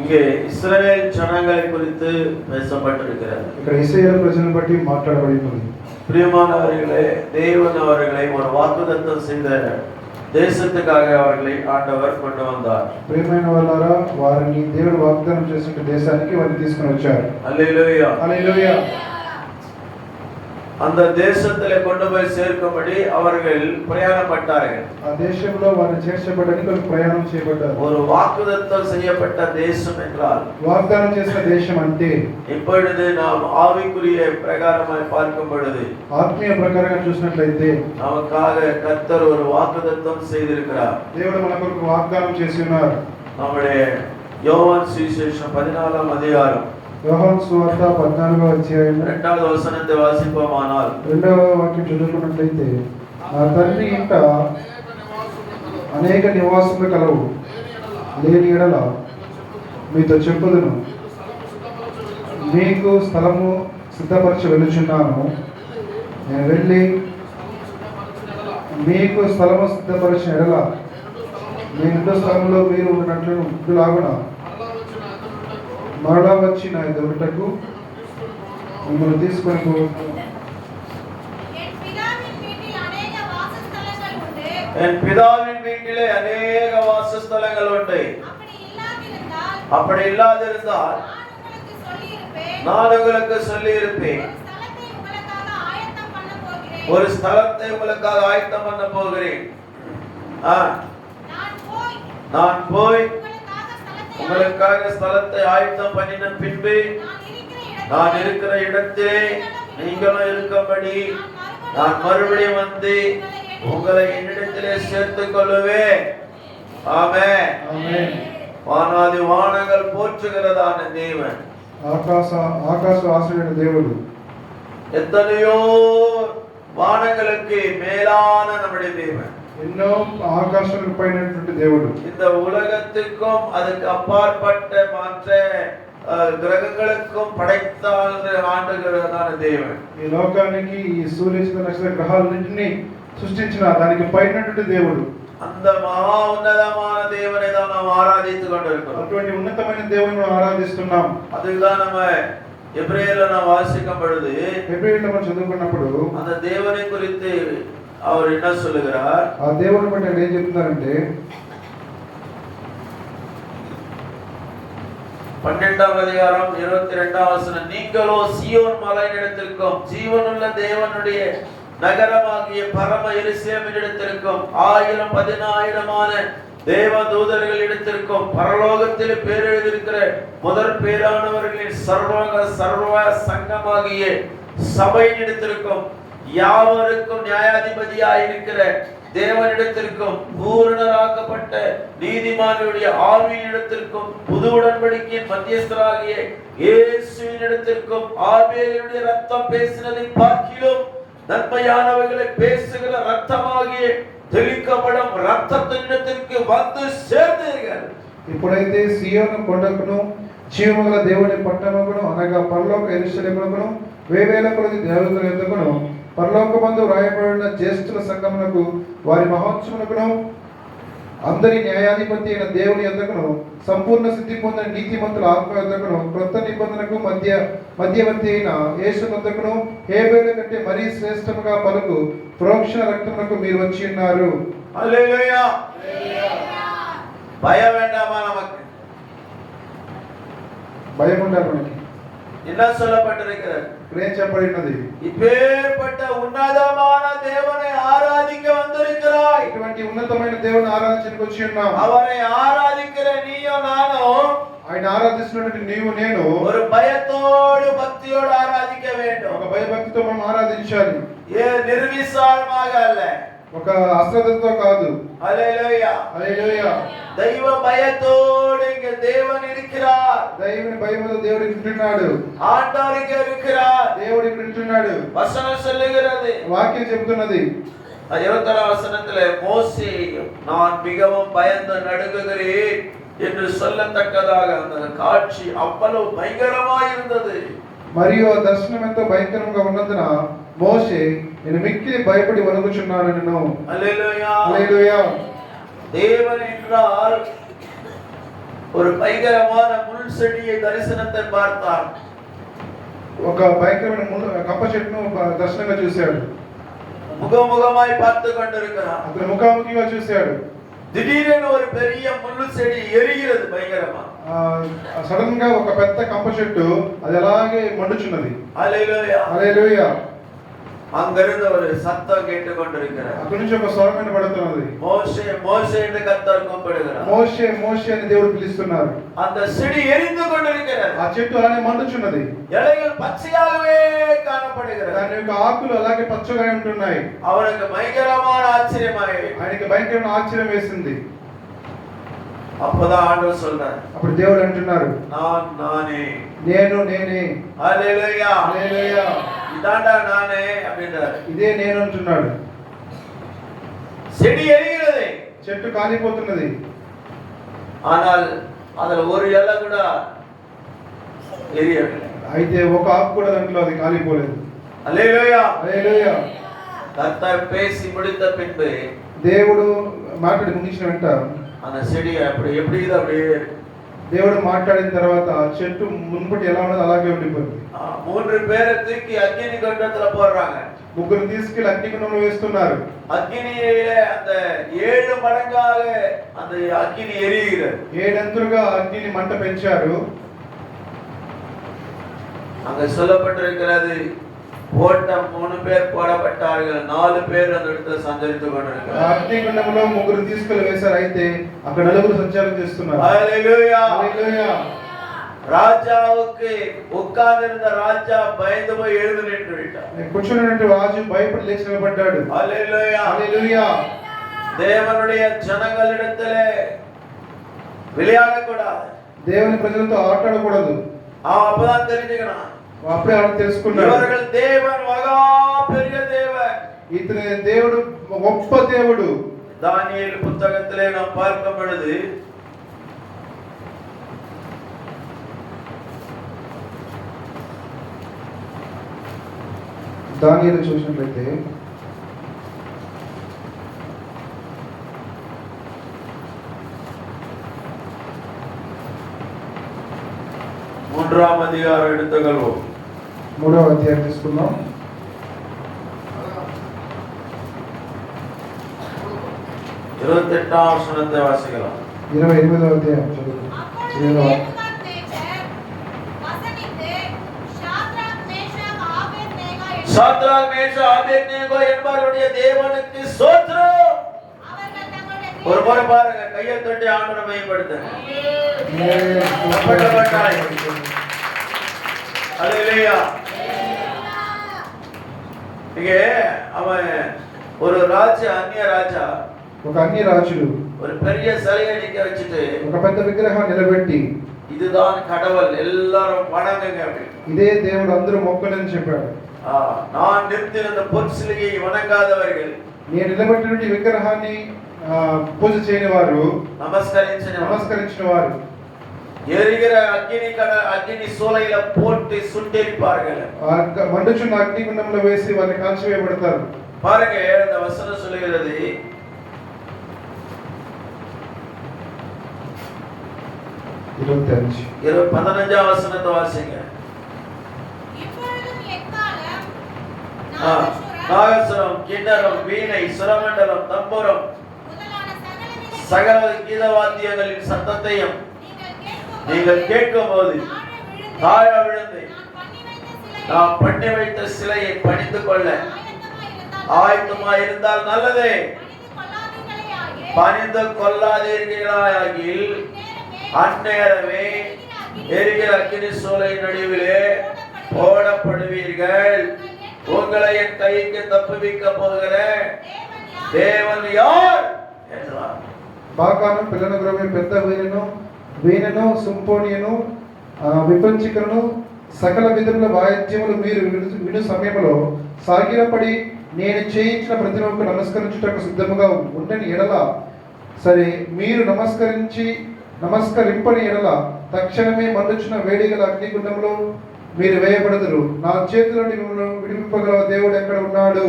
இங்கே இஸ்ரவேல் ஜனங்களை குறித்து பேசப்பட்டிருக்கிறது. ఇక్కడ ఇశ్రాయేలు ప్రజలను బట్టి మాట్లాడబడినది. பிரியமானவர்களே, தேவன் அவர்களை ஒரு வாக்குத்தத்தம் செய்த தேசத்துக்காக அவர்களை ஆண்டவர் கொண்டு வந்தார். ప్రియమైన వాళ్ళారా, వారిని దేవుడు వాగ్దానం చేసిన దేశానికి వారిని తీసుకొని వచ్చారు. హల్లెలూయా హల్లెలూయా. அந்த தேசத்திலே கொண்டு போய் சேர்க்கும்படி அவர்கள் பிரயாணப்பட்டார்கள். ఆ దేశంలో వారిని చేర్చబడడానికి వారు ప్రయాణం చేయబడ్డారు. ஒரு வாக்குத்தத்தம் செய்யப்பட்ட தேశம் என்றால், వాగ్దానం చేసిన దేశం అంటే, இப்பொழுது நாம் ஆவிக்குரிய பிரகாரமாய் பார்க்கும் பொழுது, ఆత్మీయ ప్రకారంగా చూసినట్లయితే நமக்காக கர்த்தர் ஒரு வாக்குத்தத்தம் செய்திருக்கிறார். దేవుడు మన కొరకు వాగ్దానం చేసి ఉన్నారు. நம்முடைய யோவான் சுவிசேஷம் 14ஆம் அதிகாரம் యోహాను సువార్త 14వ అధ్యాయం 2వ వచనத்தை వాసిపోమానాల్, 2వ వాక్యం చదువుకున్నట్లయితే, నా తండ్రి ఇంట అనేక నివాసములు కలవు, లేని ఎడల మీతో చెప్పుదును, మీకు స్థలము సిద్ధపరచ వెలుచున్నాను. నేను వెళ్ళి మీకు స్థలము సిద్ధపరిచిన ఎడల మీ ఇంట్లో స్థలంలో మీరు ఉన్నట్లు లాగున మరలా వచ్చి నా ఎదుటకు మిమ్మల్ని తీసుకొని என் பிதாவின் வீட்டிலே அநேக வாசஸ்தலங்கள் உண்டு. அப்படி இல்லாதிருந்தால் நான் உங்களுக்கு சொல்லி இருப்பேன், ஒரு ஸ்தலத்தை உங்களுக்காக ஆயத்தம் பண்ண போகிறேன். நான் போய் உங்களுக்காக ஸ்தலத்தை ஆயத்தம் பண்ணின பின்பு நான் இருக்கிற இடத்திலே நீங்களும் இருக்கும்படி நான் மறுபடியும் வந்து உங்களை என்னிடத்திலே சேர்த்துக் கொள்ளுவேன். ஆமென். ஆமென். வானாதி வானங்கள் போற்றுகிறதான தேவன், ఆకాశవాసుడైన దేవుడు, எத்தனையோ வானங்களுக்கு மேலான நம்முடைய தேவன், ఎన్నో ఆకాశాలకు పైనటువంటి దేవుడు, இந்த உலகத்துக்கும் அதுக்கு அப்பாற்பட்ட மற்ற கிரகங்களுக்கும் படைத்த ஆண்டுகிறதான தேவன், ఈ లోకానికి ఈ సూర్య నక్షత్ర గ్రహాలన్నింటినీ సృష్టించిన దానికి పైనటువంటి దేవుడు, அந்த மகா ఉన్నதமான தேவனை தான் நாம் ஆராதித்துக் கொண்டிருக்கிறோம். అటువంటి ఉన్నతమైన దేవుని ఆరాధిస్తున్నాం. அதுதான் நம்ம எபிரேயர்ல நாம் வாசிக்கும் பொழுது, ఎబ్రాయిలో మనం చదువుకున్నప్పుడు அந்த தேவனை குறித்து அவர் என்ன சொல்லுகிறார்? ఆ దేవుని బట్టి ఆయన ఏం చెప్తున్నారంటే, 12ஆம் அதிகாரம் 22ஆம் வசனம், நீங்களோ சீயோன் மலையினிடத்திற்கும் ஜீவனுள்ள தேவனுடைய நகரமாகிய பரம எருசலேமினிடத்திற்கும் 1000-10,000 தேவ தூதர்களிடத்திற்கும் பரலோகத்தில் பேர் எழுதியிருக்கிற முதற் பேரானவர்களின் சர்வ சங்கமாகிய சபையினிடத்திற்கும் யாவருக்கும் நியாயாதிபதியாய் இருக்கிற தேவனிடத்திற்கும் பூரணராக்கப்பட்ட நீதிமானுடைய ஆவியினிடத்திற்கும் புது உடன்படிக்கையின் மத்தியஸ்தராகிய இயேசுவினிடத்திற்கும் ஆபேலினுடைய ரத்தம் பேசினதை பார்க்கிலும் நன்மையானவைகளை பேசுகிற ரத்தமாகிய தெளிக்கப்படும் ரத்தத்தினிடத்திற்கு வந்து சேர்ந்தீர்கள். ఇప్పుడైతే సియోను కొండకును జీవముగల దేవుని పట్టణమును అనగా పరలోక యెరూషలేమును వేవేల కొలది దేవతల యొద్దకును పరలోకమందు వ్రాయబడిన జ్యేష్ఠుల సంఘమునకు వారి మహోత్సవమునకును అందరి న్యాయాధిపతి అయిన దేవుని యొద్దకును సంపూర్ణ సిద్ధి పొందిన నీతిమంతుల ఆత్మ యొద్దకును క్రొత్త నిబంధనకు మధ్యవర్తి అయిన యేసు యొద్దకును హేబేలు కంటే మరీ శ్రేష్టముగా పలుకు ప్రోక్షణ రక్తమునకు మీరు వచ్చి ఉన్నారు. హల్లెలూయా. భయం வேண்டாமா? நமக்கு భయం ఉండాలి. మనకి என்ன சொல்லப்பட்டிருக்கிறது? ఏం చెప్పబడినది? இப்பேற்பட்ட ఉన్నతமான தேவனை ஆராதிக்க வந்திருக்கிறாய். ఇటువంటి ఉన్నతమైన దేవుని ఆరాధించడానికి వచ్చి ఉన్నాం. அவரை ஆராதிக்கிற நீயும் நானும், ఆయన ఆరాధిస్తున్నటువంటి నీవు నేను ஒரு பயத்தோடு பக்தியோடு ஆராதிக்க வேண்டும். ఒక భయభక్తితో మనం ఆరాధించాలి. నిర్విశాలமாக அல்ல, ఒక అశ్రద్ధతో కాదు. హల్లెలూయా. హల్లెలూయా. దైవ భయத்தோடு இங்கே தேவன் இருக்கிறார். దైవుని భయముతో దేవుడు ఉంటున్నాడు. ஆண்டவர் இங்கே இருக்கிறார். దేవుడు ఇక్కడ ఉంటున్నాడు. வசனம் சொல்லுகிறது, వాక్యం చెబుతున్నది. 26ஆம் வசனத்திலே மோசே நான் மிகவும் பயந்து நடுங்குகிறேன் என்று சொல்லத்தக்கதாக அந்த காட்சி அவ்வளவு பயங்கரமாய் இருந்தது. మరియు ఆ దర్శనం ఎంతో భయంకరంగా ఉన్నందున మోషే నేను మిక్కిలి భయపడి వణుకుచున్నాను. హల్లెలూయా. హల్లెలూయా. தேவன் என்றால் ஒரு பயங்கரமான முள் செடியை தரிசனத்தை பார்த்தார். ఒక భయంకరమైన కప్ప చెట్టును దర్శనంగా చూశాడు. முகமுகமாய் பார்த்து கொண்டிருக்கிறார். అతను ముఖాముఖిగా చూశాడు. திடீரென ஒரு பெரிய முள்ளு செடி எரிகிறது பயங்கரமா. సడన్ గా ఒక పెద్ద కంప చెట్టు అది అలాగే మండుచున్నది. హల్లెలూయా హల్లెలూయా. அங்கிருந்து ஒரு சத்தம் கேட்டு கொண்டிருக்கிறார். అక్కడి నుంచి ఒక స్వరం వినబడుతున్నది. மோசே மோசே என்று கர்த்தர் கூப்பிடுகிறார். మోషే మోషే అని దేవుడు పిలుస్తున్నారు. அந்த செடி எரிந்து கொண்டிருக்கிறது. ఆ చెట్టు అలానే మండుచున్నది. இலைகள் பச்சையாகவே காணப்படுகிறது. దాని యొక్క ఆకులు అలాగే పచ్చగా ఉంటున్నాయి. அவனுக்கு பயங்கரமான ஆச்சரியமாய் ఆయనకి భయంకరమైన ఆశ్చర్యం వేసింది. அப்பதான் ஆண்டவர் சொல்றார். అప్పుడు దేవుడు అంటున్నారు, நான் நானே. నేను నేనే. హల్లెలూయా. హల్లెలూయా. இதாண்டா நானே அப்படின்றார். ఇదే నేను అంటున్నాడు. செடி எரிகிறது. చెట్టు కాలిపోతున్నది. ஆனால் அதுல ஒரு இலை கூட எரியவில்லை. అయితే ఒక ఆకు కూడా దాంట్లో అది కాలిపోలేదు. హల్లెలూయా. హల్లెలూయా. கர்த்தர் பேசி முடித்த பின்பு దేవుడు మాట్లాడి ముగించిన వెంట அந்த செடி அப்படி எப்படி இது அப்படியே దేవుడు మాట్లాడిన తర్వాత చెట్టు మునుపటి ఎలా ఉన్నదో అలాగే ఉండిపోయింది. 3 பேரை தூக்கி அக்கினி குண்டத்துல போடுறாங்க. ముగ్గురు తీసుకెళ్లి అగ్నిగుండంలో వేస్తున్నారు. அக்கினியிலே அந்த 7 மடங்காக அந்த அக்கினி எரிகிறது. 7 అంతులుగా అగ్నిని మంట పెంచారు. அங்க சொல்லப்பட்டிருக்கிறது, போட்ட 3 பேர் போடப்பட்டார்கள், 4 பேர் அந்த இடத்துல சஞ்சரித்துக் கொண்டிருக்கிறார்கள். అగ్నిగుండంలో ముగ్గురు తీసుకెళ్లి వేశారు. అయితే అక్కడ నలుగురు సంచారం చేస్తున్నారు. హల్లెలూయా. హల్లెలూయా. ராஜாவுக்கு உட்கார்ந்திருந்த ராஜா பயந்து போய் எழுந்து நின்று விட்டார். కూర్చున్నటువంటి రాజు భయపడి లేచి నిలబడ్డాడు. హల్లెలూయా. హల్లెలూయా. தேவனுடைய ஜனங்களிடத்திலே விளையாடக்கூடாது. దేవుని ప్రజలతో ఆటలాడకూడదు. அப்பதான் தெரிஞ்சுக்கணும். అప్పుడే ఆయన తెలుసుకున్నాడు. இவர்கள் தேவன் மகா பெரிய தேவன். ఇతని దేవుడు గొప్ప దేవుడు. தானியேல் புத்தகத்திலே நாம் பார்க்கும் பொழுது దానియేలు చూసినట్లయితే மூன்றாம் அதிகாரம் எடுத்துக்கொள்வோம். 3వ అధ్యాయం తీసుకుందాం. 28ஆம் வசனத்தை வாசிக்கலாம். 28వ అధ్యాయం చదువుకుందాం. சாத்ராக் மேஷாக் ஆபேத்நேகோ என்பவருடைய தேவனுக்கு ஸ்தோத்திரம். ஒரு முறை பாருங்க, கையை தட்டி ஆண்டவரை மகிமைப்படுத்துங்க. ஹல்லேலூயா. இங்க அவன் ஒரு ராஜா, அந்நிய ராஜா, ఒక అన్య రాజుడు ஒரு பெரிய சிலையை நிக்க வச்சிட்டு ఒక పెద్ద విగ్రహాన్ని నిలబెట్టి இதுதான் கடவுள், எல்லாரும் வணங்குங்க அப்படி. ఇదే దేవుడు, అందరూ మొక్కలని చెప్పాడు. நான் நிறுத்தின பொற்சிலையை வணங்காதவர்கள், నేను నిలబెట్టిన విగ్రహాన్ని పూజ చేయని వారు, నమస్కరించిన వారు எரிகிற அக்கினி சூளையில போட்டு சுட்டெரிப்பார்கள். మండుచున్న అగ్నిగుండంలో వేసి వారిని కాల్చివేయబడతారు. பாருங்க, இந்த வசனம் சொல்லுகிறது, 15ஆம் வசனத்தை வாசிங்க. நாகசுரம், கிண்ணரம், வீணை, சுரமண்டலம், தம்புரம், சகல கீத வாத்தியங்களின் சத்தத்தையும் நீங்கள் கேட்கும் போது தாழ விழுந்து நாம் பண்ணி வைத்த சிலையை பணிந்து கொள்ள ஆயத்தமா இருந்தால் நல்லதே. பணிந்து கொள்ளாதீர்களாகில் அந்நேரமே எரிகிற அக்கினி சூளை நடுவிலே போடப்படுவீர்கள். உங்களை என் கைக்கு தப்புவிக்க போகிற தேவன் யார் என்றார். బాకాను పిల్లన గ్రోమే పెద్ద వీణను సింఫోనియను విపంచికను సకల విధముల వాయిద్యములు మీరు విను సమయంలో సాగిలపడి నేను చేయించిన ప్రతిమకు నమస్కరించుటకు సిద్ధముగా ఉండని ఎడల సరే, మీరు నమస్కరింపని ఎడల తక్షణమే మండుచున్న వేడిగల అగ్నిగుండంలో మీరు వేయబడదురు. నా చేతిలో మిమ్మల్ని విడిపింపగల దేవుడు ఎక్కడ ఉన్నాడు?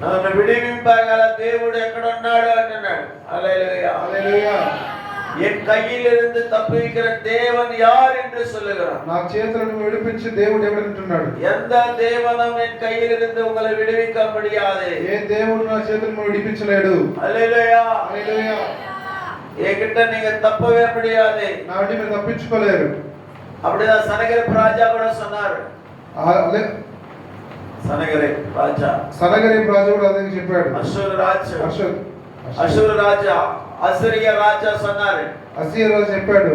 నన్ను విడివింపగల దేవుడు ఎక్కడ ఉన్నాడు అంటున్నాడు. హల్లెలూయా. హల్లెలూయా. என் கையிலிருந்து தப்புவிக்கிற தேவன் யார் என்று சொல்லுகிறார். నా చేతులను విడిపించే దేవుడు ఎవరు అంటున్నాడు. எந்த தேவனும் என் கையிலிருந்து உங்களை விடுவிக்க முடியாது. ఏ దేవుడు నా చేతులను విడిపించలేడు. హల్లెలూయా. హల్లెలూయా. என்கிட்ட நீங்க தப்பவே முடியாது. నా నుండి మీరు తప్పించుకోలేరు. அப்படிதான் சனகரிப் ராஜா கூட சொன்னார். సనగరీబ్ రాజు కూడా అదే చెప్పాడు. அசூர் ராஜா அசிரிய ராஜா சொன்னாரு. అసీర్ రాజు చెప్పాడు,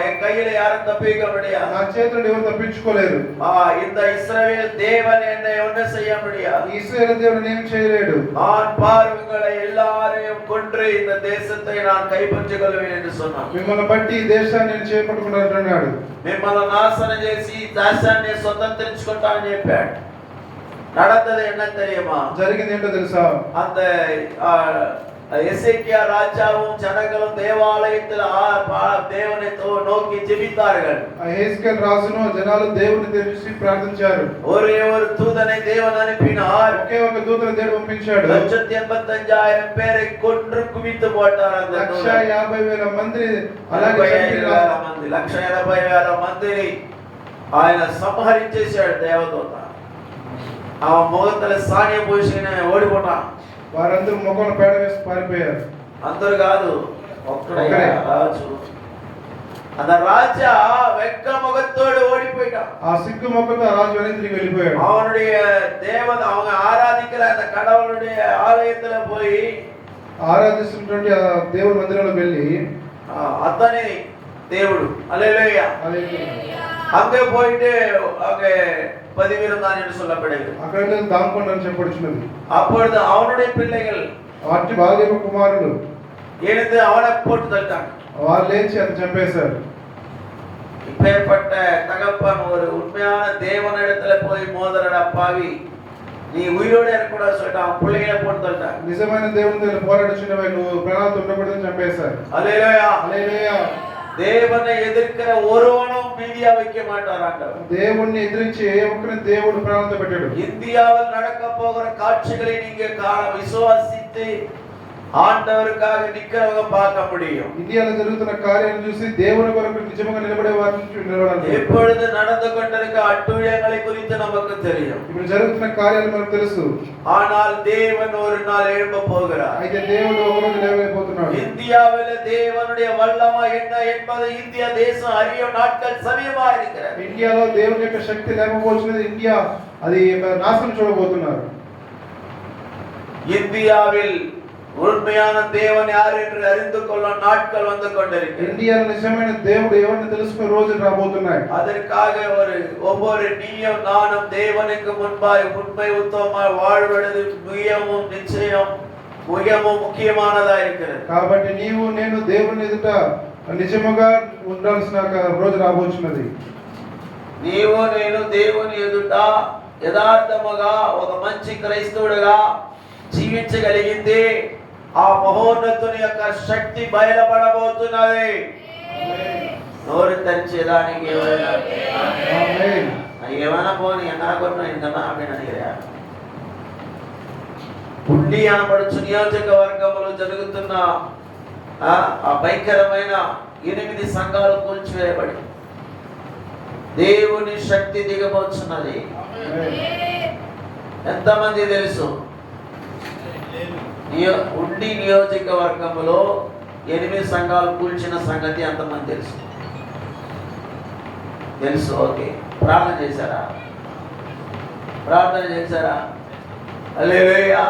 என் கையில யாரும் தப்பிக்க முடியாது. నా చేతులను ఎవరు తప్పించుకోలేరు. இந்த இஸ்ரவேல் தேவன் என்னை ஒன்றும் செய்ய முடியாது. ఇశ్రాయేలు దేవుడు ఏం చేయలేడు. நான் பாருங்களை எல்லாரையும் கொன்று இந்த தேசத்தை நான் கைப்பற்றிக் கொள்வேன் என்று சொன்னார். మిమ్మల్ని బట్టి ఈ దేశాన్ని నేను చేపట్టుకుంటున్నాడు. మిమ్మల్ని నాశనం చేసి దేశాన్ని స్వతంత్రించుకుంటానని చెప్పాడు. நடந்தது என்ன தெரியுமா? జరిగింది ఏంటో తెలుసా? அந்த எசேக்கியா ராஜாவும் ஜனங்களும் தேவாலயத்தில் தேவனை நோக்கி ஜெபித்தார்கள். எசேக்கியா ராஜுను జనాలు దేవుని చూసి ప్రార్థించారు. ஒரே ஒரு தூதனை தேவன் அனுப்பினார். ఒకే ఒక దూతను దేవుడు పంపించాడు. 185,000 பேரை கொன்று குவித்து போட்டார். அந்த 150,000 మంది అలాగే 180,000 మందిని ఆయన సంహరించేశాడు దేవదూత. ఆ ముఖంలో సానియ పోషిన ఓడిపోతాం. వారందరూ ముఖంలో పేడ వేసి పారిపోయారు. అందరూ కాదు, ఒక్కడే రాజు. அந்த ராஜா வெக்க முகத்தோடு ஓடி போயிட்டான். ఆ సిగ్గు ముఖంతో రాజు వెనక్కి వెళ్ళిపోయాడు. அவனுடைய தேவன் அவங்க ஆராதிக்கிற அந்த கடவுளுடைய ஆலயத்துல போய் ఆరాధిస్తున్నటువంటి ఆ దేవుని మందిరంలో వెళ్ళి అతని దేవుడు హల్లెలూయా அங்க போயிட்டு அங்க பதிவிருந்தான் என்று சொல்லப்படுகிறது. అక్కడ దాంకొండని చెప్పబడుచున్నది. அப்பொழுது அவனுடைய பிள்ளைகள் వాటి భార్య కుమారులు எழுந்து அவனை போட்டு தள்ளிட்டாங்க. వాళ్ళు లేచి అతను చంపేశారు. இப்பேற்பட்ட தகப்பன் ஒரு உண்மையான தேவனிடத்துல போய் மோதரடா பாவி, நீ உயிரோட இருக்கக்கூடாது சொல்லிட்டு அவன் பிள்ளைகளை போட்டு தள்ளிட்டாங்க. నిజమైన దేవుని దగ్గర పోరాడుచున్నవై నువ్వు ప్రాణాలతో ఉండకూడదని చంపేశారు. హల్లెలూయా. హల్లెలూయా. தேவனை எதிர்க்கிற ஒருவனும் மீதியா வைக்க மாட்டார் ஆண்டவர். దేవుణ్ణి ఎదిరించి ఏ ఒక్కరిని దేవుడు ప్రాణంతో పెట్టాడు. இந்தியாவில் நடக்க போகிற காட்சிகளை நீங்க காண விசுவாசித்து ஆண்டவருக்காக நிக்கிறவங்க பார்க்க முடியும். ఇండియాలో జరుగుతున్న కార్యాలను చూసి దేవుని కొరకు నిజంగా నిలబడే వారిని నిలబడాలి. எப்பொழுது நடந்து கொண்டிருக்க அட்டூழியங்களை குறித்து நமக்கு தெரியும். ఇప్పుడు జరుగుతున్న కార్యాలు మనకు తెలుసు. ஆனால் தேவன் ஒரு நாள் எழும்ப போகிறார். అయితే దేవుడు ఒకరోజు లేవబోతున్నాడు. இந்தியாவிலே தேவனுடைய வல்லமை என்ன என்பதை இந்தியா தேசம் அறியும் நாட்கள் சமீபமா இருக்கிறது. ఇండియాలో దేవుని యొక్క శక్తి లేవబోతున్నది. ఇండియా అది నాశనం చూడబోతున్నారు. இந்தியாவில் உண்மையான தேவன் யார் என்று அறிந்து கொள்ள நாட்கள் வந்து கொண்டிருக்கிறது. ఇండియాలో నిజమైన దేవుడు ఎవరిని తెలుసుకునే రోజులు రాబోతున్నాయి. அதற்காக ஒவ்வொரு நீயும் நானும் தேவனுக்கு முன்பாய் உண்மை உத்தமமாய் வாழ்வது மிகவும் நிச்சயம் மிகவும் முக்கியமானதா இருக்கிறது. కాబట్టి నీవు నేను దేవుని ఎదుట నిజముగా ఉండాల్సిన రోజు రాబోతున్నది. నీవు నేను దేవుని ఎదుట యథార్థముగా ఒక మంచి క్రైస్తవుడిగా జీవించగలిగితే ఆ మహోన్నతుని యొక్క శక్తి బయలుపడబోతున్నది. నోరు తెరిచేదానికి ఏమైనా పోనీ ఎన్నాకొన్నా ఇందన్నా అభిననిరా పుండి అనబడుచు నియోజకవర్గంలో జరుగుతున్న ఆ భయంకరమైన 8 సంఘాలు కూల్చివేయబడి దేవుని శక్తి దిగబోతున్నది. ఎంతమంది తెలుసు? ఉండి నియోజకవర్గంలో 8 సంఘాలు కూల్చిన సంగతి ఎంతమంది తెలుసు? తెలుసు. ఓకే, ప్రార్థన చేశారా? ప్రార్థన చేశారా? హల్లెలూయా.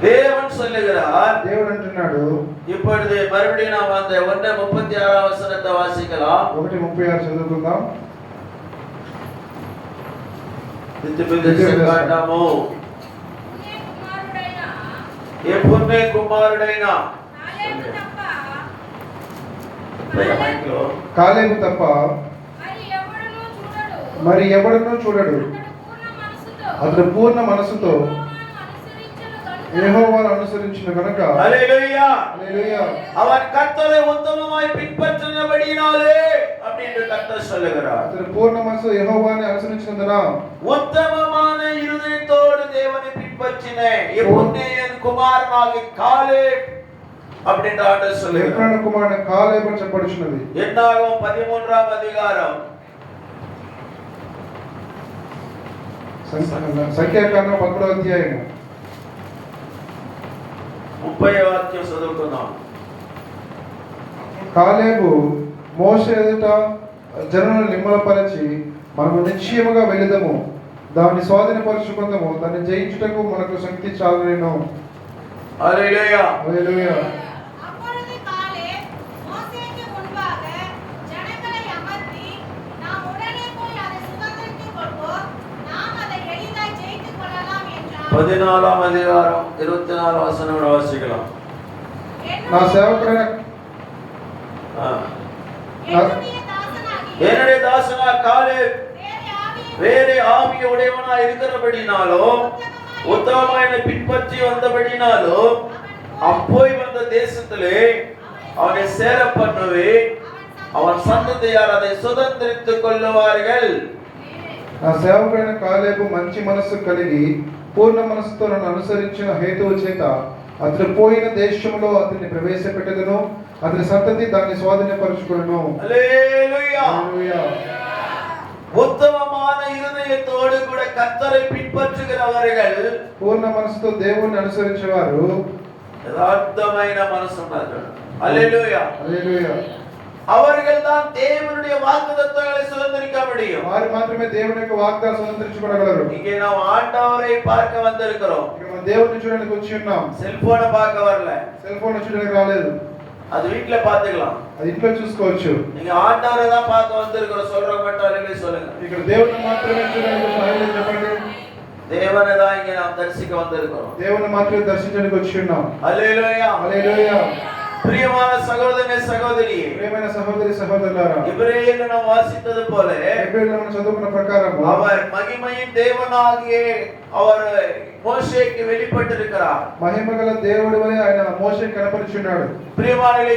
தேவன் சொல்லுகிறார், దేవుడు అంటున్నాడు. இப்பொழுது மறுபடியும் நாம் அந்த 1:36 வசனத்தை வாசிக்கலாம். 1:36 చదువుకుందాం. ఎఫున్నే కుమారుడైన కాలేబు తప్ప మరి ఎవడునూ చూడడు. అతడు పూర్ణ మనసుతో యెహోవాను అనుసరించిన కనుక హల్లెలూయా. హల్లెలూయా. அவன் கர்த்தரை உத்தமமாய் பின்பற்றினபடியினாலே அப்படி என்று கர்த்தர் சொல்லுகிறார். అతడు పూర్ణ మనసు యెహోవాని అనుసరించినందున உத்தமமான இருதயத்தோடு தேவனை பின்பற்றின எப்புன்னேயன் குமாரனாகிய காலேப் அப்படின்ற ஆண்டவர் சொல்லுகிறார். ఎఫ్రాయిము కుమారుడు కాలేబు అని చెప్పబడుచున్నది. என்னாகும் 13ஆம் அதிகாரம் సంఖ్యాకాండం 11వ అధ్యాయం 30వ వాక్యం చదువుకుందాం. కాలేబు మోషే ఎదుట జనులను నిమ్మలపరచి మనము నిశ్చయముగా వెళ్ళదము, దాన్ని స్వాధీనపరచుకుందాము, దాన్ని జయించుటకు మనకు శక్తి చాలునేను. హల్లెలూయా. హల్లెలూయా. அப்பொழுது காலேப் மோசேக்கு முன்பாக ஜனங்களை அமர்த்தி, நாம் உடனே போய் அதை சுதந்தரித்துக் கொள்வோம், நாம் அதை எளிதாய் ஜெயித்துக் கொள்ளலாம் என்றான். 14ஆம் அதிகாரம் 24 வசனம் வாசிக்கலாம். నా సేవకుడైన என்னுடைய தாசனா காலேப் வேறே ஆவியுடையவனா இருக்கிறபடினாலோ உத்தமமான பின்பற்றி வந்தபடினாலோ அப்போய் வந்த தேசத்திலே அவனை சேர பண்ணுவேன், அவன் சந்ததியார் அதை சுதந்திரித்துக் கொள்ளுவார்கள். నా సేవకుడైన కాలేబు మంచి మనస్సు కలిగి పూర్ణ మనస్సుతో నన్ను అనుసరించిన హేతువు చేత అతడు పోయిన దేశంలో అతన్ని ప్రవేశపెట్టెదను, అతని సంతతి దాన్ని స్వాధీనపరచుకొనును. హల్లెలూయా. హల్లెలూయా. உத்தமமான இருதயத்தோடு கூட கர்த்தரை பின்பற்றுகிறவர்கள், పూర్ణ మనసుతో దేవుణ్ణి అనుసరించేవారు, యథార్థమైన మనసు ఉన్నవారు. హల్లెలూయా. హల్లెలూయా. அவர்கள் தான் தேவனுடைய வாக்குத்தத்தங்களை சுதந்திரிக்க முடியும். వారు మాత్రమే దేవుని యొక్క వాగ్దానం స్వతంత్రించుకోగలరు. இங்கே நாம் ఆண்டவரை பார்க்க வந்திருக்கிறோம். ఇక్కడ మనం దేవుడిని చూడడానికి వచ్చి ఉన్నాం. செல்போனை பார்க்க வரல, సెల్ ఫోన్ చూడడానికి రాలేదు, அது வீட்ல பாத்துக்கலாம். అది ఇంట్లో చూసుకోవచ్చు. நீங்க ஆண்டவரை தான் பார்க்க வந்திருக்கிறோம் சொல்றவங்க மட்டும் அல்லேலூயா சொல்லுங்க. ఇక్కడ దేవుడిని మాత్రమే చూడడానికి వచ్చి హల్లెలూయా చెప్పండి. தேவனை தான் இங்கே நாம் தரிசிக்க வந்திருக்கிறோம். దేవుని మాత్రమే దర్శించడానికి వచ్చి ఉన్నాం. హల్లెలూయా. హల్లెలూయా. பிரியமான சகோதரனே சகோதரியே, ప్రియమైన సహోదరి సహోదరులారా, எபிரேயர்ல நாம் வாசித்தது போல హెబ్రీయులలో మనం చదువుకున్న ప్రకారం அவர் மகிமையின் தேவனாகிய அவர் மோசேக்கு வெளிப்பட்டிருக்கிறார். మహిమగల దేవుడి వలె ఆయన మోషేకి కనపరిచున్నాడు. பிரியமானவர்களே,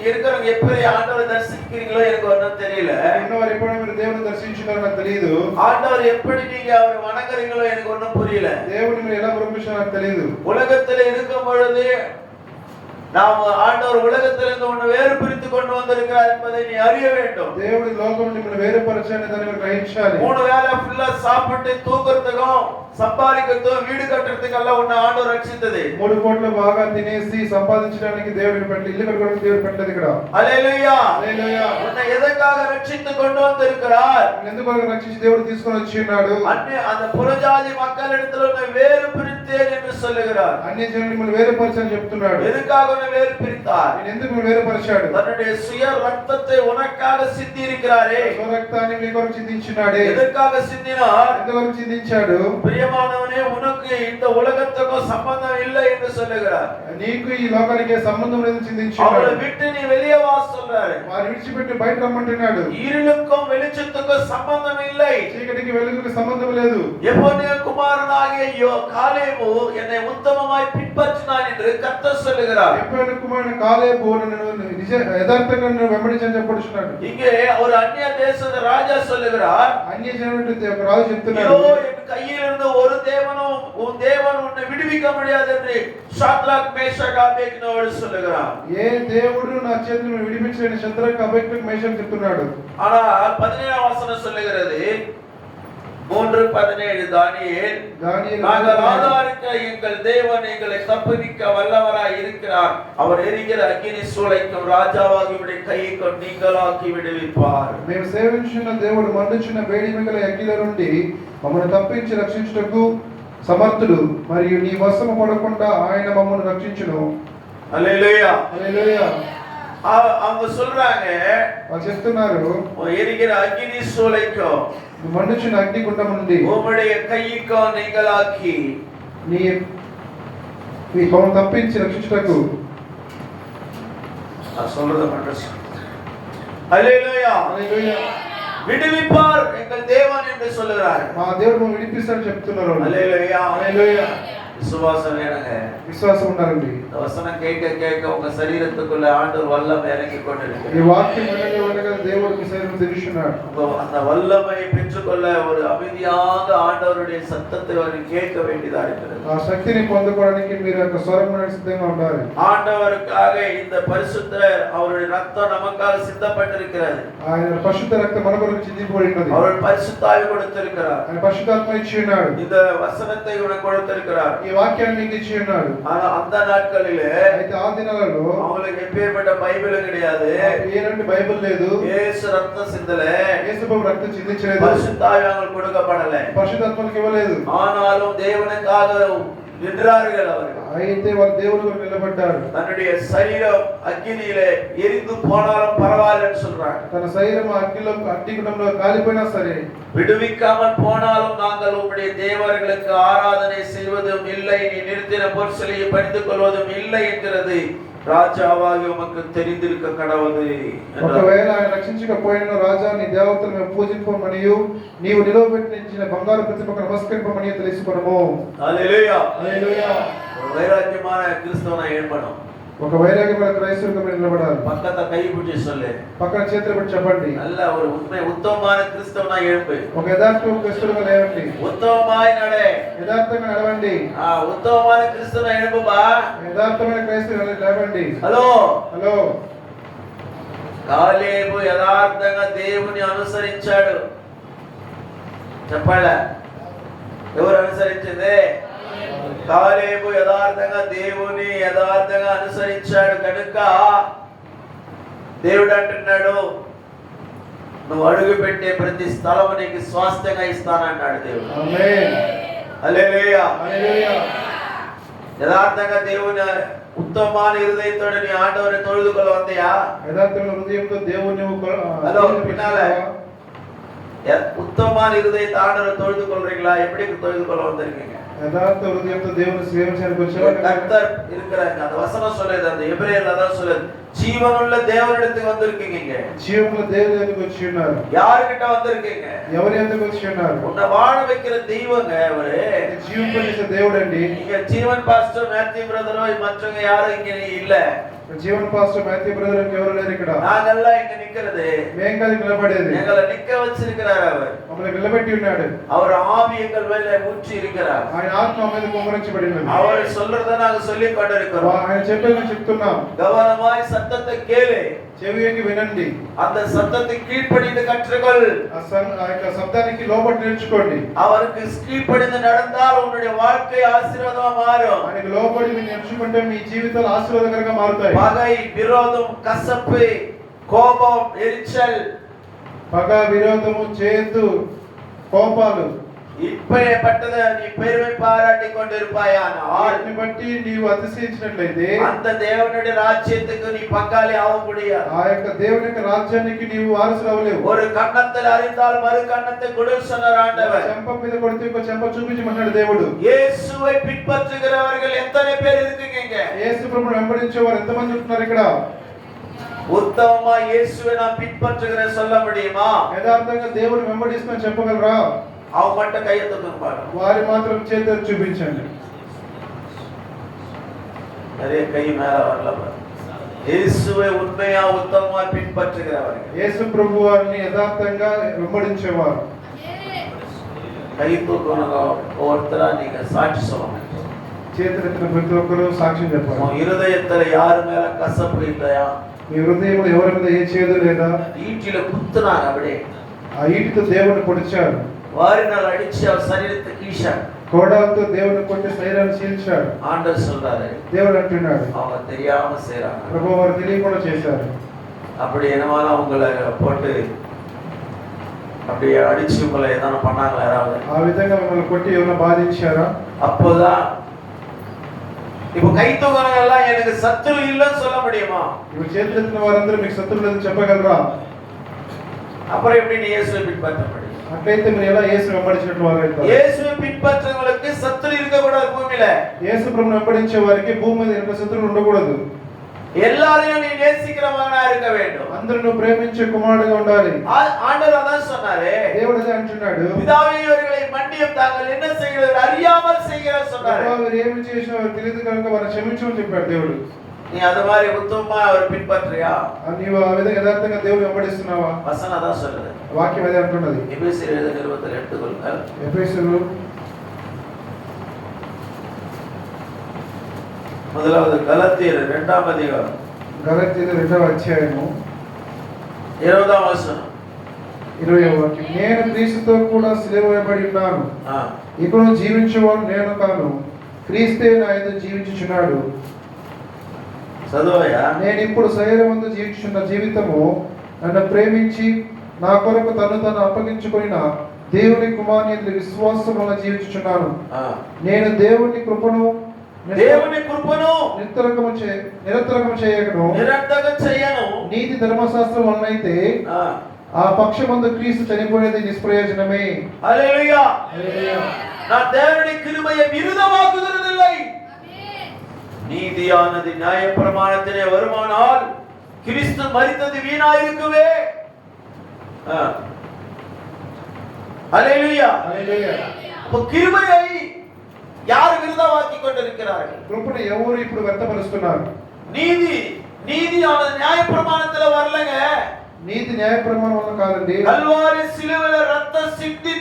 இருக்கிறவங்க எப்படி ஆண்டவரை தரிசிக்கிறீங்களோ எனக்கு ஒன்றும் தெரியல. ఉన్నవారు ఎప్పుడైనా మీరు దేవుని దర్శించున్నారో నాకు తెలియదు. ஆண்டவர் எப்படி நீங்க அவரை வணங்குறீங்களோ எனக்கு ஒன்றும் புரியல. దేవుని మీరు ఎలా ప్రేమించారో నాకు తెలియదు. உலகத்தில் இருக்கும் பொழுது நாம் ஆண்டவர் உலகத்திலிருந்து ஒன்று வேறு பிரித்து கொண்டு வந்திருக்கிறார் என்பதை நீ அறிய வேண்டும். దేవుడి లోకం నుండి మనం వేరుపరచాలని దాన్ని మీరు గ్రహించాలి. 3 வேளை ஃபுல்லா சாப்பிட்டு தூங்குறதுக்கும் సంపాదించడం వీడు కట్టడానికి ఉన్న ఆండవ రక్షించది. 3 కోట్లు బాగా తినేసి సంపాదించడానికి దేవుడిని పెట్టలేదు, ఇల్లు కట్టుకోవడానికి దేవుడు పెట్టలేదు ఇక్కడ. హల్లెలూయా. హల్లెలూయా. உன்னை எதற்காக ரட்சித்து கொண்டு வந்திருக்கிறார்? ఎందుకు రక్షించి దేవుడు తీసుకొని వచ్చి ఉన్నాడు? அந்த புறஜாதி மக்களிடத்தில் உன்னை வேறு பிரித்தேன் என்று சொல்லுகிறார். అన్ని జనులు మనం వేరుపరచని చెప్తున్నాడు. எதுக்காக உன்னை வேறு பிரித்தார்? నేను ఎందుకు వేరుపరిచాడు? தன்னுடைய சுய ரத்தத்தை உனக்காக சிந்தி இருக்கிறாரே. స్వరక్తాన్ని నీ కొరకు చిందించినాడే. எதற்காக சிந்தினார்? ఎంతవరకు చిందించాడు? பிரியமானவனே, உனக்கு இந்த உலகத்துக்கும் சம்பந்தம் இல்லை என்று சொல்லுகிறார். నీకు ఈ లోకానికి సంబంధం లేదని చిందించాడు. அவளை விட்டு நீ வெளியே வா சொல்றாரு. వారు విడిచిపెట్టి బయట రమ్మంటున్నాడు. இருளுக்கும் வெளிச்சத்துக்கும் சம்பந்தம் இல்லை. చీకటికి వెలుగుకి సంబంధం లేదు. எபோனிய குமாரனாகிய காலேபு என்னை உத்தமமாய் பின்பற்றினான் என்று கர்த்தர் சொல்லுகிறார். ఎఫ్రాయిము కుమారుడు కాలేబు నన్ను యథార్థంగా నన్ను వెంబడించని చెప్పొచ్చున్నాడు. இங்கே ஒரு அந்நிய தேசத்து ராஜா சொல்லுகிறார், అన్య జనుడు ఒక రాజు చెప్తున్నాడు, ஐயோ, என் கையில் இருந்து ஒரு தேவனும் உன் தேவன் உன்னை விடுவிக்க முடியாது என்று சாத்ராக் மேஷாக் ஆபேத்நேகோடு சொல்லுகிறார். ఏ దేవుడు నా చేతిని విడిపించలేని శద్రక్ అబేద్నెగో మేషాక్ చెప్తున్నాడు. ஆனால் 17ஆம் வசனம் சொல்லுகிறது, 3:17 தானியேல், நாங்கள் ஆராதிக்க எங்கள் தேவன் எங்களை தப்புவிக்க வல்லவராய் இருக்கிறார், அவர் எரிகிற அக்கினி சூளைக்கும் ராஜாவாகி உடைய கைக்கும் நீங்களாக்கி விடுவிப்பார். మేము సేవించిన దేవుడు మండుచున్న వేడిమిగల అగ్నిల నుండి మమ్మల్ని తప్పించి రక్షించుటకు సమర్థుడు, మరియు నీ వశము పడకుండా ఆయన మమ్మల్ని రక్షించును. హల్లెలూయా. హల్లెలూయా. அவங்க சொல்றாங்க, వాళ్ళు చెప్తున్నారు, எரிகிற அக்கினி சூளைக்கும் మండుచున్న అగ్నిగుండం నుండి உம்முடைய கைக்கும் நீங்களாக்கி నీ మమ్మల్ని తప్పించి రక్షించుటకు. நான் சொல்றத மட்டும் ஹல்லேலூயா. హల్లెలూయా. விடுவிப்பார் எங்கள் தேவன் என்று சொல்லுகிறார். మా దేవుడు మమ్మల్ని విడిపిస్తాడని చెప్తున్నారు. హల్లేలూయా. హల్లెలూయా. விசுவாசம் வேணுங்க. విశ్వాసం ఉండాలండి. இந்த வசனம் கேட்க கேட்க உங்க சரீரத்துக்குள்ள ஆண்டவர் வல்லமை இறங்கி கொண்டிருக்கிறார். ఈ వాక్యం వినగా దేవుడు మీ శరీరం తెరుచున్నాడు. அந்த வல்லமையை பெற்றுக்கொள்ள ஒரு அமைதியாக ஆண்டவருடைய சத்தத்தை கேட்க வேண்டியதா இருக்கிறது. ఆ శక్తిని పొందుకోవడానికి మీరు యొక్క స్వరం సిద్ధంగా ఉండాలి. ஆண்டவருக்காக இந்த பரிசுத்த அவருடைய ரத்தம் நமக்காக சிந்தப்பட்டிருக்கிறது. ఆయన పరిశుద్ధ రక్తం మన కొరకు చిందించబడి ఉన్నది. அவர் பரிசுத்தாவி கொடுத்திருக்கிறார். ఆయన పరిశుద్ధాత్మ ఇచ్చి ఉన్నాడు. இந்த వசனத்தை உனக்கு கொடுத்திருக்கிறார். ఈ వాక్యాన్ని నీకు ఇచ్చి ఉన్నాడు. ஆனா அந்த நாட்களிலே అయితే ఆ దినాలలో அவங்களுக்கு எப்பேற்பட்ட బైబిల్ கிடையாது. ఏనంటే బైబిల్ లేదు. యేసు రక్తం సిందలే. యేసు ప్రభు రక్తం చిందించలేదు. பரிசுத்தாவி அவங்களுக்கு கொடுக்கப்படல. పరిశుద్ధాత్మకి ఇవ్వలేదు. ஆனாலும் தேவனுக்காக நின்றார்கள் அவர்கள். అయితే వారు దేవుని కొరకు నిలబడ్డారు. தன்னுடைய சரீரம் அக்கினியிலே எரிந்து போனாலும் பரவாயில்லைன்னு சொல்றாங்க. తన శరీరం అగ్నిగుండంలో కాలిపోయినా సరే விடுவிக்காமல் போனாலும் நாங்கள் உம்முடைய தேவர்களுக்கு ஆராதனை செய்வதும் இல்லை, நீ நிறுத்தின பொற்சிலையை பணிந்து கொள்வதும் இல்லை என்கிறது రాజావాగి ఉమకు తెలియదిరుక కడవది. ఒకవేళ ఆయన రక్షించకపోయిన రాజా నీ దేవతలను మేము పూజింపమనియు నీవు నిలవబెట్టిన బంగారు ప్రతిమకు నమస్కరింపమనియు తెలుసుకొనుము. హల్లెలూయా హల్లెలూయా. వైరాగ్యமான கிறிஸ்தவனா ஏற்படும். ఒక వైరాగ్యమైన క్రైస్తవుడిగా నిలబడాలి. పక్కత కై పుట్టి சொல்லு. పక్కన చేతులు పెట్టి చెప్పండి. நல்ல ஒரு உண்மை உத்தமமான கிறிஸ்தவனா எழும்பு. ఒక యథార్థ క్రైస్తవుడిగా లేవండి. ఉత్తమమాయి నడే. యథార్థంగా నడవండి. ఉత్తమమైన క్రిస్తునా எழும்புబా. యథార్థమైన క్రైస్తవుడిగా లేవండి. Hello hello. కాలేబు యథార్థంగా దేవుని అనుసరించాడు. చెప్పాలా? ఎవరు అనుసరించింది? కాలేబు యథార్థంగా దేవుని యథార్థంగా అనుసరించాడు కనుక దేవుడు అంటున్నాడు, నువ్వు అడుగు పెట్టే ప్రతి స్థలం నీకు స్వాస్థ్యంగా ఇస్తానన్నాడు దేవుడు. ఆమేన్. హల్లెలూయా. హల్లెలూయా. యథార్థంగా దేవుని ఉత్తమమైన హృదయంతో నీ ఆண்டవரை தொழுதுகொள்ள வந்தியா? యథార్థమైన హృదయంతో దేవుని హలో பின்னால உத்தமமான ஹிருதயத்தை ஆண்டவரை தொழுது கொள்றீங்களா? எப்படி தொழுது கொள்ள வந்திருக்கீங்க? యథార్థ హృదయంతో దేవుని సేవించడానికి వచ్చారు. கர்த்தர் இருக்கிறாங்க. அந்த வசனம் சொல்லுது, அந்த எபிரேயர்ல தான் சொல்லுது, ஜீவனுள்ள தேவனிடத்துக்கு வந்திருக்கீங்க. జీవముల దేవుని దగ్గరికి వచ్చి ఉన్నారు. யார்கிட்ட வந்திருக்கீங்க? ఎవరి దగ్గరికి వచ్చి ఉన్నారు? உன்னை வாழ வைக்கிற தெய்வங்க அவரு. జీవింపజేసే దేవుడు అండి. இங்க ஜீவன் பாஸ்டர் மேத்யூ பிரதரோ மற்றவங்க யாரும் இங்க இல்ல. జీవన్ పాస్టర్ మాథ్యూ బ్రదర్ ఎవరు లేరు ఇక్కడ. நாங்கெல்லாம் இங்க நிக்கிறது. మేము కాదు నిలబడేది. எங்களை நிக்க வச்சிருக்கிறார் அவர். మమ్మల్ని నిలబెట్టి ఉన్నాడు. அவர் ஆவி எங்கள் மேல ஊற்றி இருக்கிறார். ఆయన ఆత్మ మీద కుమ్మరించబడినది. அவர் சொல்றத நாங்க சொல்லிக் கொண்டிருக்கிறோம். ఆయన చెప్పేది చెప్తున్నాం. கவனமாய் சத்தத்தை கேளு. చెవికి వినండి. அந்த சத்தத்தை கீழ்ப்படிந்து கற்றுக்கொள். ఆ యొక్క శబ్దానికి లోబడి నేర్చుకోండి. அவருக்கு கீழ்ப்படிந்து நடந்தால் உன்னுடைய வாழ்க்கை ஆசீர்வாதமா மாறும். ఆయనకు లోబడి మీరు నేర్చుకుంటే మీ జీవితాలు ఆశీర్వాదకరంగా మారుతాయి. பகை, விரோதம், கசப்பு, கோபம், எரிச்சல், పగ, విరోధము, చేదు, కోపాలు இப்படிப்பட்டதை நீ பெருமை பாராட்டி கொண்டிருப்பாயானால் వాటిని బట్టి నీవు అతిశయించినట్లయితే அந்த தேவனுடைய ராஜ்யத்துக்கு நீ பங்காளி ஆக முடியாது. ఆ యొక్క దేవుని యొక్క రాజ్యానికి నీవు వారసులు అవ్వలేవు. ஒரு கன்னத்தில் அறிந்தால் மறு கன்னத்தை கொடு சொன்னார் ஆண்டவர். చెంప మీద కొడితే ఇంకో చెంప చూపించమన్నాడు దేవుడు. இயேசுவை பின்பற்றுகிறவர்கள் எத்தனை பேர் இருக்கீங்க? యేసు ప్రభువును వెంబడించేవారు ఎంతమంది ఉంటున్నారు ఇక్కడ? உத்தமமா இயேசுவை நான் பின்பற்றுகிறேன் சொல்ல முடியுமா? యథార్థంగా దేవుని వెంబడిస్తున్నా చెప్పగలరా? அவங்க மட்டும் கையை தூக்குங்க. వారి మాత్రం చేతులు చూపించండి. நிறைய கை மேல வரல. இயேசுவை உண்மையா உத்தமமா பின்பற்றுகிறவர்கள், యేసు ప్రభువారిని యథార్థంగా వెంబడించేవారు கை தூக்குங்க. ஒவ்வொருத்தரா நீங்க சாட்சி சொல்லணும். చేతులెత్తిన ప్రతి ఒక్కరూ సాక్ష్యం చెప్పాలి. உன் இருதயத்துல யாரு மேல கசப்பு இல்லையா? మీ హృదయంలో ఎవరి మీద ఏ చేదు లేదా? ஈட்டில குத்துனாங்க அப்படியே. ఆ ఈటితో దేవుని పొడిచారు. வாரினால் அடிச்சு அவர் சரீரத்தை கீழ்ச்சார். కోడాలతో దేవుని కొట్టి శరీరాన్ని చీల్చాడు. ஆண்டவர் சொல்றாரு, దేవుడు అంటున్నాడు, அவங்க தெரியாம செய்றாங்க. ప్రభువు వారు తెలియకుండా చేశారు. அப்படி என்னமாலும் உங்களை போட்டு அப்படியே அடிச்சு உங்களை ஏதாவது பண்ணாங்களா யாராவது? ఆ విధంగా మిమ్మల్ని కొట్టి ఏమైనా బాధించారా? அப்போதான் இப்போ கை தூக்குறவங்க எல்லாம் எனக்கு சத்துரு இல்லைன்னு சொல்ல முடியுமா? ఇప్పుడు చేతులెత్తిన వారందరూ మీకు శత్రువులు లేదని చెప్పగలరా? அப்புறம் எப்படி நீ இயேசுவை பின்பற்ற முடியும்? అట్లయితే మీరు ఎలా యేసు వెంబడించినట్లు వారు అవుతారు? இயேசுவை பின்பற்றுறவங்களுக்கு சத்துரு இருக்க கூடாது பூமியில. యేసు ప్రభువును వెంబడించే వారికి భూమి మీద ఎక్కడ శత్రువులు ఉండకూడదు. எல்லாரையும் நீ நேசிக்கிறவனா இருக்க வேண்டும். అందరిని ప్రేమించే కుమారుడుగా ఉండాలి. ஆண்டவர் அதான் சொன்னாரே, దేవుడు అదే అంటున్నాడు. பிதாவே இவர்களை மன்னியும், தாங்கள் என்ன செய்கிறார்கள் அறியாமல் செய்கிறார் சொன்னாரு. వారు ఏమి చేసినా వారు తెలియదు కనుక వారు క్షమించమని చెప్పాడు దేవుడు. நீ அது மாதிரி உத்தமமா அவர் பின்பற்றியா? నీవు ఆ విధంగా యథార్థంగా దేవుడు వెంబడిస్తున్నావా? வசனம் அதான் சொல்லுது. వాక్యం అదే అంటున్నది. எபேசியர் எழுதின நிருபத்தில் எடுத்துக்கொள்ளுங்கள். ఎఫెసీయులు முதலாவது கலாத்தியர் 2ஆம் அதிகாரம் గలతీయుల 2వ అధ్యాయము 20వ వచనం. 20వ వాక్యం. నేను క్రీస్తుతో కూడా సిలువ వేయబడి ఉన్నాను. ఇప్పుడు జీవించువాడు నేను కాను, క్రీస్తే నా యందు జీవించుచున్నాడు. చదువయ్యా. నేను ఇప్పుడు శరీరమందు జీవించుచున్న జీవితము నన్ను ప్రేమించి నా కొరకు తను అప్పగించుకొనిన దేవుని కుమారుని విశ్వాసం వలన జీవించుచున్నాను. నేను దేవుని కృపను నిరర్థకము చేయను, నీతి ధర్మశాస్త్రం వలనైతే ఆ పక్షమందు క్రీస్తు చనిపోయేది నిష్ప్రయోజనమే. హల్లెలూయా. நான் தேவனுடைய கிருபையை விருதமாக்குகிறதில்லை. நீதியானது நியாயப்பிரமாணத்திலே வருமானால் கிறிஸ்து மரித்தது வீணாயிருக்குவே. ஹல்லேலூயா. அப்ப கிருபையை யார் விருதமாக்கி கொண்டிருக்கிறார்கள்? కృపను ఎవరు ఇప్పుడు వ్యర్థపరుస్తున్నారు? நீதியானது நியாயப்பிரமாணத்திலே வரலங்க. నీతి న్యాయ ప్రమాణం వల్ల కాదండి. కల్వారి సిలువలో రక్తం సింది